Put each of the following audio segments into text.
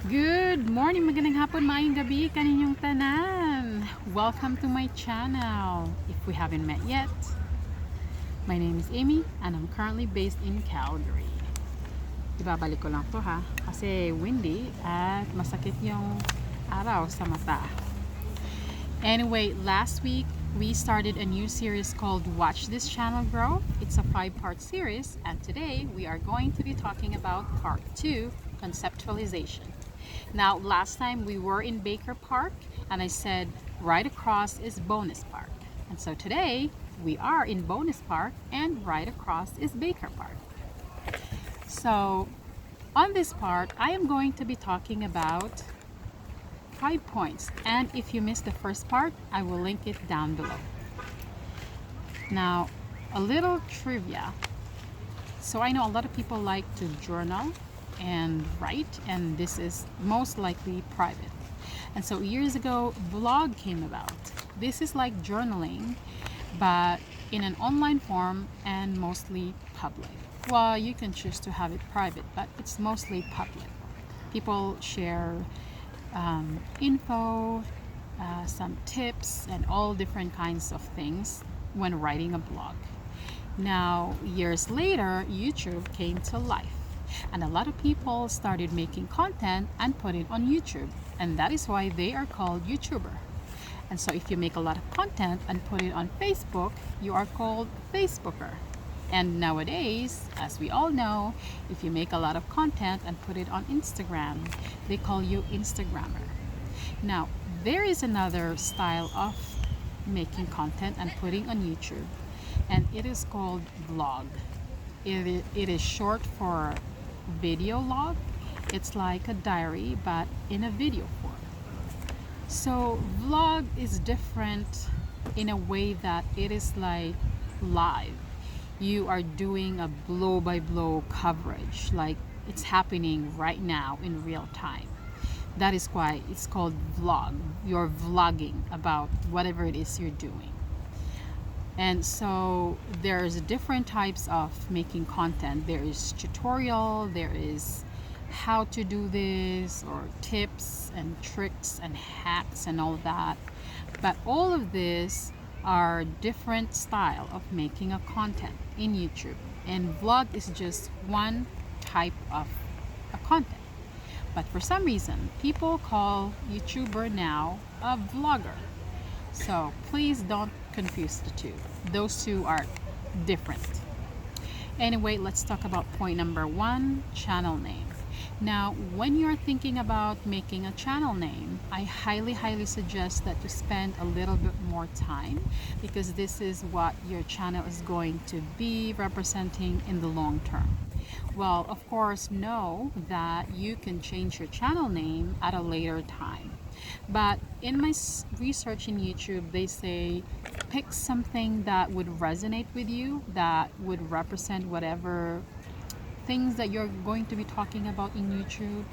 Good morning, magandang hapon, maayong gabi kaninyong tanan. Welcome to my channel. If we haven't met yet, my name is Amy and I'm currently based in Calgary. Ibabalik ko lang to ha, kasi windy at masakit yung araw sa mata. Anyway, last week we started a new series called Watch This Channel Grow. It's a 5-part series, and today we are going to be talking about part 2, Conceptualization. Now, last time we were in Baker Park, and I said right across is Bonus Park. And so today we are in Bonus Park, and right across is Baker Park. So on this part, I am going to be talking about 5 points, and if you missed the first part, I will link it down below. Now, a little trivia. So I know a lot of people like to journal and write, and this is most likely private. And so years ago, vlog came about. This is like journaling, but in an online form and mostly public. Well, you can choose to have it private, but it's mostly public. People share info, some tips, and all different kinds of things when writing a blog. Now, years later, YouTube came to life, and a lot of people started making content and put it on YouTube, and that is why they are called YouTuber. And so if you make a lot of content and put it on Facebook, you are called Facebooker. And nowadays, as we all know, if you make a lot of content and put it on Instagram, they call you Instagrammer. Now, there is another style of making content and putting on YouTube, and it is called vlog. It is short for video log. It's like a diary, but in a video form. So vlog is different in a way that it is like live. You are doing a blow by blow coverage, like it's happening right now in real time. That is why it's called vlog. You're vlogging about whatever it is you're doing. And so there's different types of making content. There is tutorial, there is how to do this, or tips and tricks and hacks and all that. But all of this are different style of making a content in YouTube, and vlog is just one type of a content. But for some reason, people call YouTuber now a vlogger. So please don't confuse the two. Those two are different. Anyway, let's talk about point number 1, channel name. Now, when you're thinking about making a channel name, I highly suggest that you spend a little bit more time, because this is what your channel is going to be representing in the long term. Well, of course, know that you can change your channel name at a later time. But in my research in YouTube, they say pick something that would resonate with you, that would represent whatever things that you're going to be talking about in YouTube.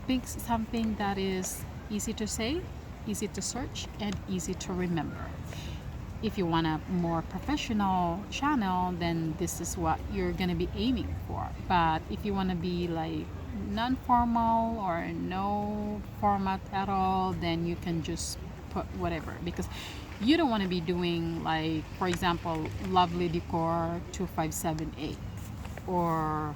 Pick something that is easy to say, easy to search, and easy to remember. If you want a more professional channel, then this is what you're gonna be aiming for. But if you want to be like non-formal or no format at all, then you can just put whatever, because you don't want to be doing, like, for example, Lovely Decor 2578 or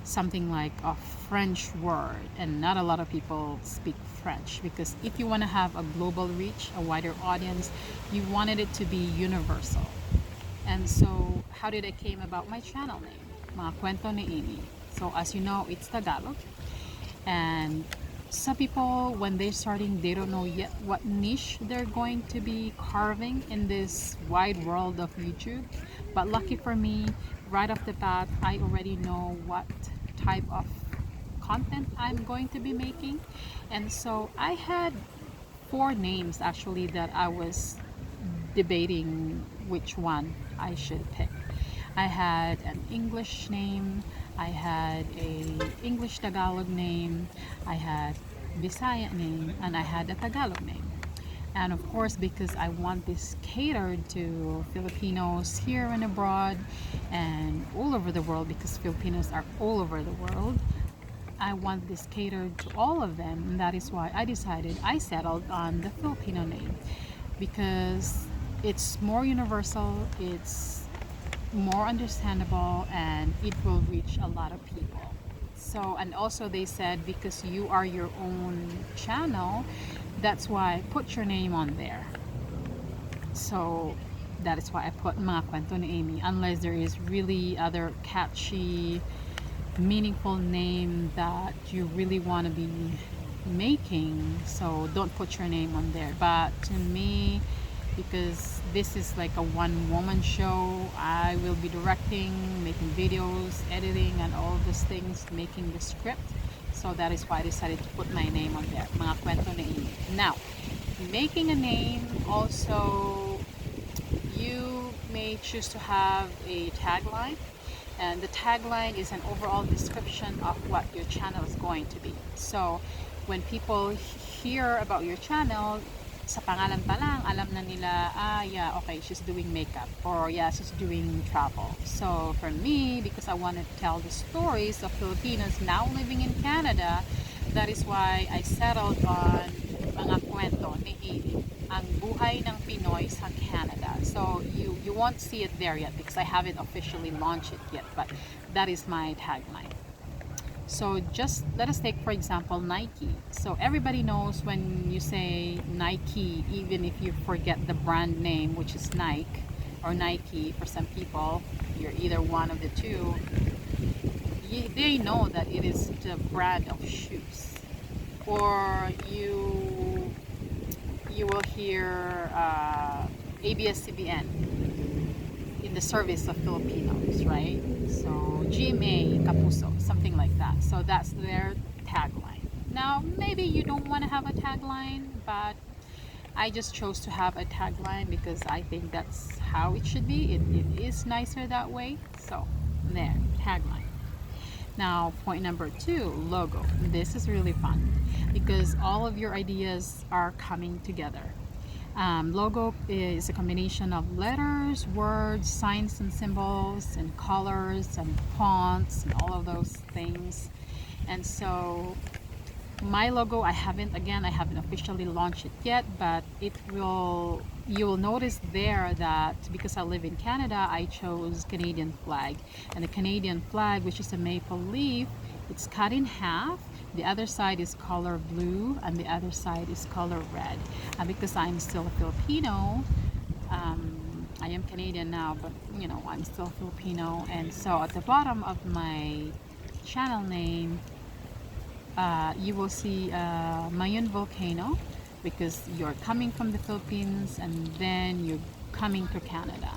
something like a French word, and not a lot of people speak French, because if you want to have a global reach, a wider audience, you wanted it to be universal. And so how did it came about my channel name, Mga Kwento ni Amy? So as you know, it's Tagalog, and some people, when they're starting, they don't know yet what niche they're going to be carving in this wide world of YouTube. But lucky for me, right off the bat, I already know what type of content I'm going to be making. And so I had 4 names actually that I was debating which one I should pick. I had an English name, I had a English Tagalog name, I had Bisaya name, and I had a Tagalog name. And of course, because I want this catered to Filipinos here and abroad and all over the world, because Filipinos are all over the world, I want this catered to all of them, and that is why I settled on the Filipino name, because it's more universal, it's more understandable, and it will reach a lot of people. So, and also they said because you are your own channel, that's why put your name on there. So that is why I put Mga Kwento ni Amy, unless there is really other catchy, meaningful name that you really want to be making. So don't put your name on there. But to me, because this is like a one-woman show, I will be directing, making videos, editing, and all those things, making the script. So that is why I decided to put my name on there, Mga Kwento ni Amy. Now, making a name also, you may choose to have a tagline, and the tagline is an overall description of what your channel is going to be. So when people hear about your channel, sa pangalan pa lang, alam na nila, yeah, okay, she's doing makeup, or yeah, she's doing travel. So for me, because I want to tell the stories of Filipinos now living in Canada, that is why I settled on Mga Kwento ni Amy, ang buhay ng Pinoy sa Canada. So you won't see it there yet because I haven't officially launched it yet, but that is my tagline. So just let us take, for example, Nike. So everybody knows when you say Nike, even if you forget the brand name, which is Nike or Nike for some people, you're either one of the two, they know that it is the brand of shoes. Or you will hear ABS-CBN in the service of Filipinos, right? So GMA, Kapuso, something like that. So that's their tagline. Now, maybe you don't want to have a tagline, but I just chose to have a tagline because I think that's how it should be. It is nicer that way. So there, tagline. Now, point number 2, logo. This is really fun because all of your ideas are coming together. Logo is a combination of letters, words, signs and symbols, and colors and fonts and all of those things. And so my logo, I haven't officially launched it yet, but you will notice there that because I live in Canada, I chose Canadian flag. And the Canadian flag, which is a maple leaf, it's cut in half. The other side is color blue and the other side is color red. And because I'm still a Filipino, I am Canadian now, but you know, I'm still Filipino. And so at the bottom of my channel name, you will see Mayon volcano, because you're coming from the Philippines and then you're coming to Canada.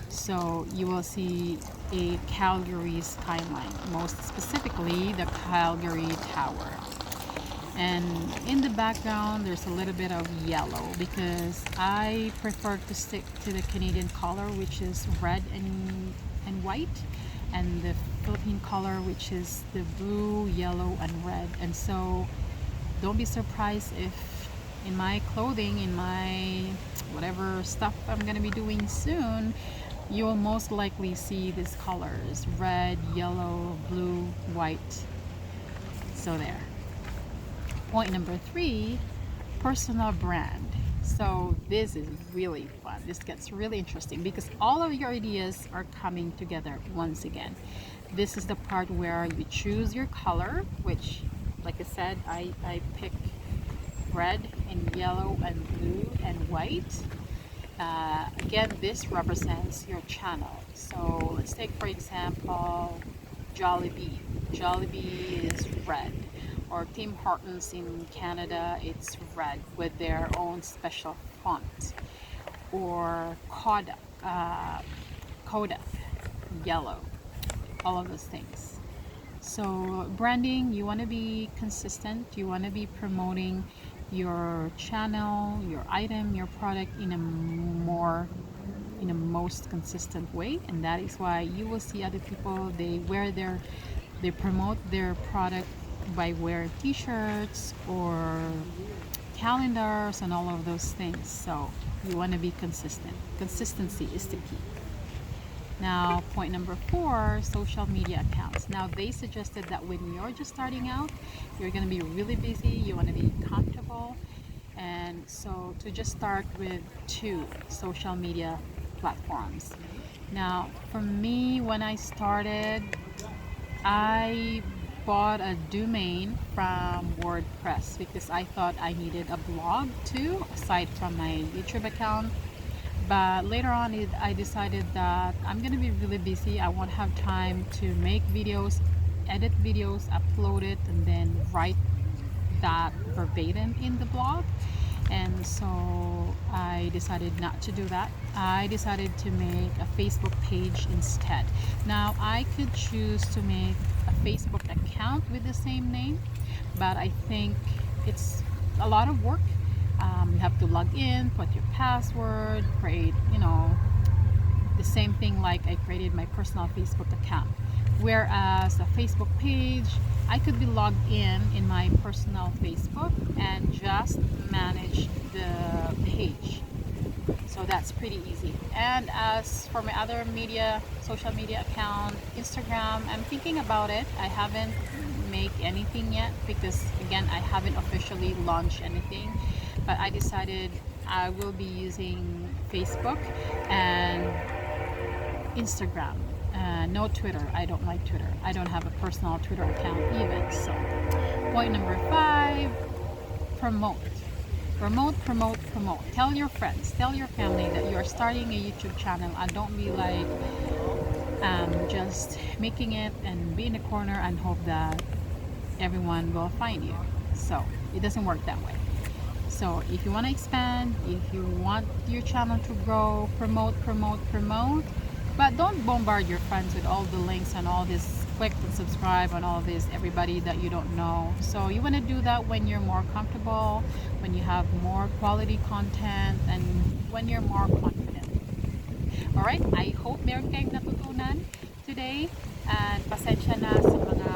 So you will see a Calgary skyline, most specifically the Calgary Tower. And in the background, there's a little bit of yellow because I prefer to stick to the Canadian color, which is red and white, and the Philippine color, which is the blue, yellow, and red. And so don't be surprised if in my clothing, in my whatever stuff I'm gonna be doing soon, you will most likely see these colors: red, yellow, blue, white. So there. Point number 3, personal brand. So this is really fun. This gets really interesting because all of your ideas are coming together once again. This is the part where you choose your color, which, like I said, I pick red and yellow and blue and white. Again, this represents your channel. So let's take, for example, Jollibee. Jollibee is red. Or Tim Hortons in Canada, it's red with their own special font. Or Kodak, yellow. All of those things. So branding, you want to be consistent. You want to be promoting your channel, your item, your product in a most consistent way, and that is why you will see other people, they promote their product by wearing t-shirts or calendars and all of those things. So you want to be consistent. Consistency is the key. Now, point number 4, social media accounts. Now, they suggested that when you're just starting out, you're going to be really busy, you want to be comfortable, and so to just start with 2 social media platforms. Now, for me, when I started, I bought a domain from WordPress because I thought I needed a blog too, aside from my YouTube account. But later on, I decided that I'm going to be really busy. I won't have time to make videos, edit videos, upload it, and then write that verbatim in the blog. And so I decided not to do that. I decided to make a Facebook page instead. Now I could choose to make a Facebook account with the same name, but I think it's a lot of work. You have to log in, put your password, create, the same thing like I created my personal Facebook account. Whereas a Facebook page, I could be logged in my personal Facebook and just manage the page. So that's pretty easy. And as for my other social media account, Instagram, I'm thinking about it. I haven't make anything yet because again, I haven't officially launched anything, but I decided I will be using Facebook and Instagram. No Twitter. I don't like Twitter. I don't have a personal Twitter account even. So, point number 5, promote. Promote. Tell your friends, tell your family that you're starting a YouTube channel, and don't be like just making it and be in the corner and hope that everyone will find you. So, it doesn't work that way. So if you want to expand, if you want your channel to grow, promote, but don't bombard your friends with all the links and all this click and subscribe and all this everybody that you don't know. So you want to do that when you're more comfortable, when you have more quality content, and when you're more confident. Alright, I hope meron kayong natutunan today, and pasensya na sa mga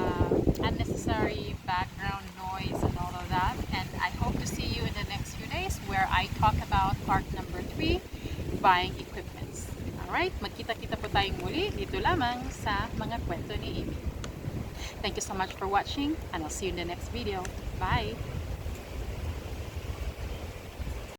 unnecessary background noise and all of that, and I hope to see you in the next few days where I talk about part number 3, buying equipments. Alright, magkita-kita po tayong muli dito lamang sa mga kwento ni Amy. Thank you so much for watching, and I'll see you in the next video. Bye!